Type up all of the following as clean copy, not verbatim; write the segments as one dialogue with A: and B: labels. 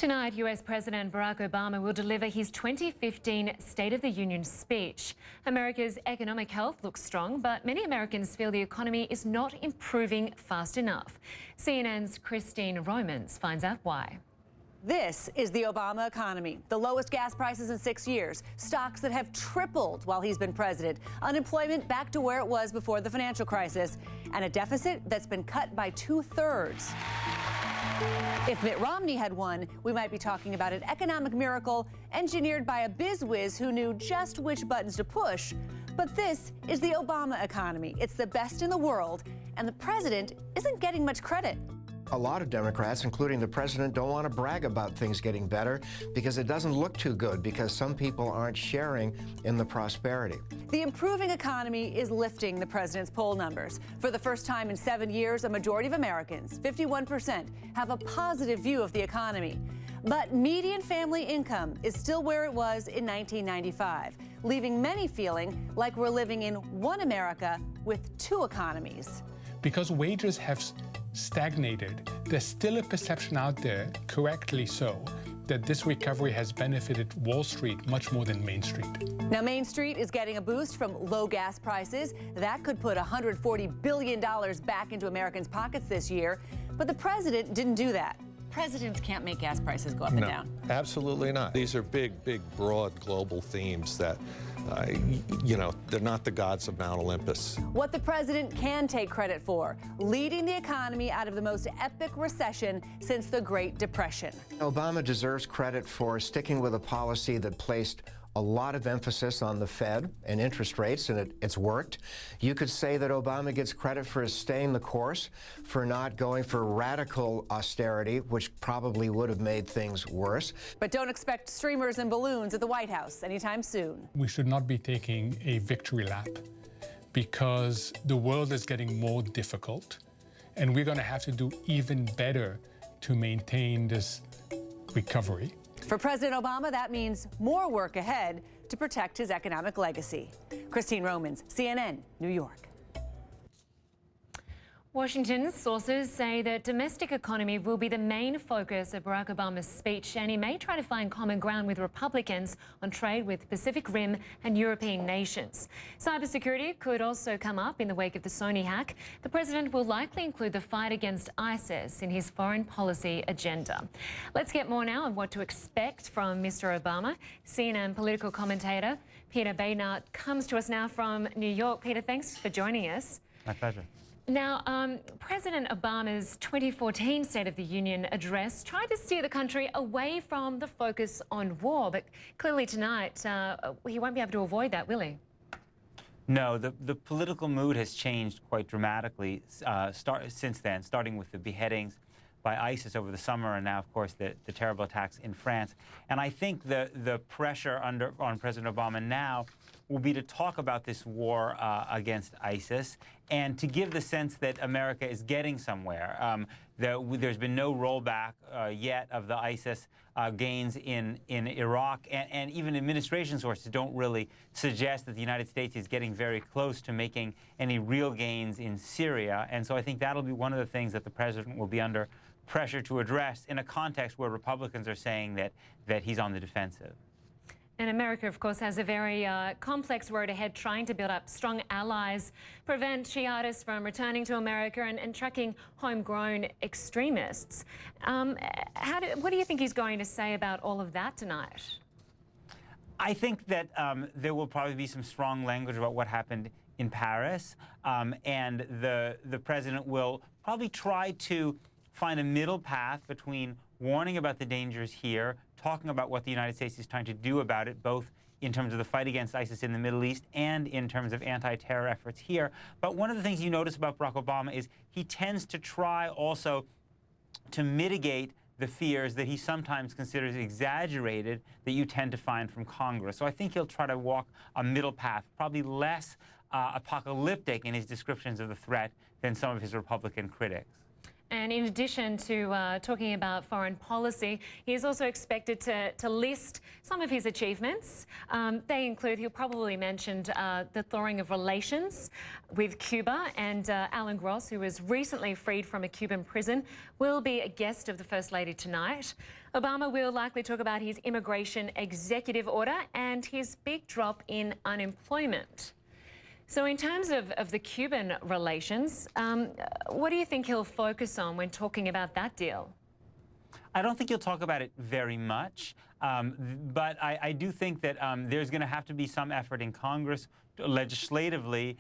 A: Tonight, US President Barack Obama will deliver his 2015 State of the Union speech. America's economic health looks strong, but many Americans feel the economy is not improving fast enough. CNN's Christine Romans finds out why.
B: This is the Obama economy. The lowest gas prices in 6 years. Stocks that have tripled while he's been president. Unemployment back to where it was before the financial crisis. And a deficit that's been cut by 2/3. If Mitt Romney had won, we might be talking about an economic miracle engineered by a bizwiz who knew just which buttons to push. But this is the Obama economy. It's the best in the world, and the president isn't getting much credit.
C: A lot of Democrats, including the president, don't want to brag about things getting better because it doesn't look too good, because some people aren't sharing in the prosperity.
B: The improving economy is lifting the president's poll numbers. For the first time in 7 years, a majority of Americans, 51%, have a positive view of the economy. But median family income is still where it was in 1995, leaving many feeling like we're living in one America with two economies.
D: Because wages have stagnated, there's still a perception out there, correctly so, that this recovery has benefited Wall Street much more than Main Street.
B: Now, Main Street is getting a boost from low gas prices. That could put $140 billion back into Americans' pockets this year. But the president didn't do that. Presidents can't make gas prices go up and down.
E: Absolutely not. These are big, broad global themes that, they're not the gods of Mount Olympus.
B: What the president can take credit for, leading the economy out of the most epic recession since the Great Depression.
C: Obama deserves credit for sticking with a policy that placed a lot of emphasis on the Fed and interest rates, and it's worked. You could say that Obama gets credit for staying the course, for not going for radical austerity, which probably would have made things worse.
B: But don't expect streamers and balloons at the White House anytime soon.
D: We should not be taking a victory lap, because the world is getting more difficult, and we're going to have to do even better to maintain this recovery.
B: For President Obama, that means more work ahead to protect his economic legacy. Christine Romans, CNN, New York.
A: Washington's sources say the domestic economy will be the main focus of Barack Obama's speech, and he may try to find common ground with Republicans on trade with Pacific Rim and European nations. Cybersecurity could also come up in the wake of the Sony hack. The president will likely include the fight against ISIS in his foreign policy agenda. Let's get more now on what to expect from Mr. Obama. CNN political commentator Peter Beinart comes to us now from New York. Peter, thanks for joining us.
F: My pleasure.
A: Now, President Obama's 2014 State of the Union address tried to steer the country away from the focus on war, but clearly tonight he won't be able to avoid that, will he?
F: No, the political mood has changed quite dramatically since then, starting with the beheadings by ISIS over the summer, and now, of course, the terrible attacks in France. And I think the pressure on President Obama now will be to talk about this war against ISIS and to give the sense that America is getting somewhere. There's been no rollback yet of the ISIS gains in Iraq, and even administration sources don't really suggest that the United States is getting very close to making any real gains in Syria. And so I think that'll be one of the things that the president will be under pressure to address in a context where Republicans are saying that he's on the defensive.
A: And America, of course, has a very complex road ahead, trying to build up strong allies, prevent jihadists from returning to America, and tracking homegrown extremists. What do you think he's going to say about all of that tonight?
F: I think that there will probably be some strong language about what happened in Paris, and the president will probably try to find a middle path between warning about the dangers here, talking about what the United States is trying to do about it, both in terms of the fight against ISIS in the Middle East and in terms of anti-terror efforts here. But one of the things you notice about Barack Obama is he tends to try also to mitigate the fears that he sometimes considers exaggerated that you tend to find from Congress. So I think he'll try to walk a middle path, probably less apocalyptic in his descriptions of the threat than some of his Republican critics.
A: And in addition to talking about foreign policy, he is also expected to list some of his achievements. They include, he'll probably mention the thawing of relations with Cuba, and Alan Gross, who was recently freed from a Cuban prison, will be a guest of the First Lady tonight. Obama will likely talk about his immigration executive order and his big drop in unemployment. So in terms of the Cuban relations, what do you think he'll focus on when talking about that deal?
F: I don't think he'll talk about it very much, but I do think that there's going to have to be some effort in Congress legislatively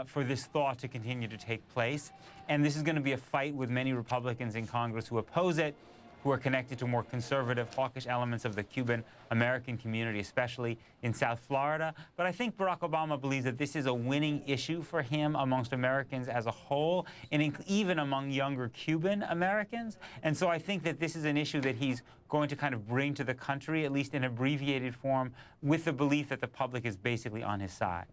F: for this thaw to continue to take place. And this is going to be a fight with many Republicans in Congress who oppose it, who are connected to more conservative, hawkish elements of the Cuban-American community, especially in South Florida. But I think Barack Obama believes that this is a winning issue for him amongst Americans as a whole, and even among younger Cuban Americans. And so I think that this is an issue that he's going to kind of bring to the country, at least in abbreviated form, with the belief that the public is basically on his side.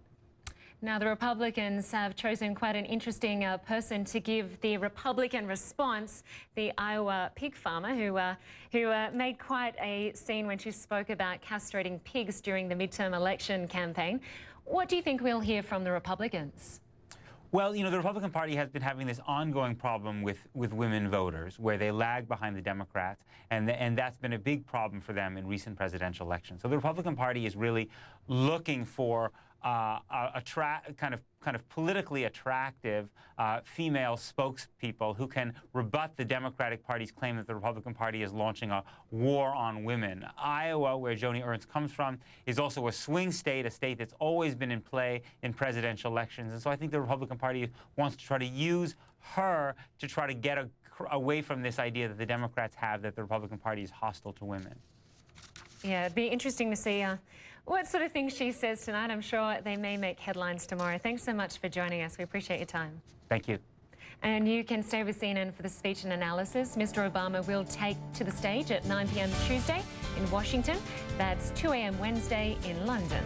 A: Now, the Republicans have chosen quite an interesting person to give the Republican response, the Iowa pig farmer who made quite a scene when she spoke about castrating pigs during the midterm election campaign. What do you think we'll hear from the Republicans?
F: Well, you know, the Republican Party has been having this ongoing problem with women voters, where they lag behind the Democrats, and that's been a big problem for them in recent presidential elections. So the Republican Party is really looking for kind of politically attractive female spokespeople who can rebut the Democratic Party's claim that the Republican Party is launching a war on women. Iowa, where Joni Ernst comes from, is also a swing state, a state that's always been in play in presidential elections. And so I think the Republican Party wants to try to use her to try to get away from this idea that the Democrats have that the Republican Party is hostile to women.
A: Yeah, it'd be interesting to see what sort of things she says tonight. I'm sure they may make headlines tomorrow. Thanks so much for joining us. We appreciate your time.
F: Thank you.
A: And you can stay with CNN for the speech and analysis. Mr. Obama will take to the stage at 9 p.m. Tuesday in Washington. That's 2 a.m. Wednesday in London.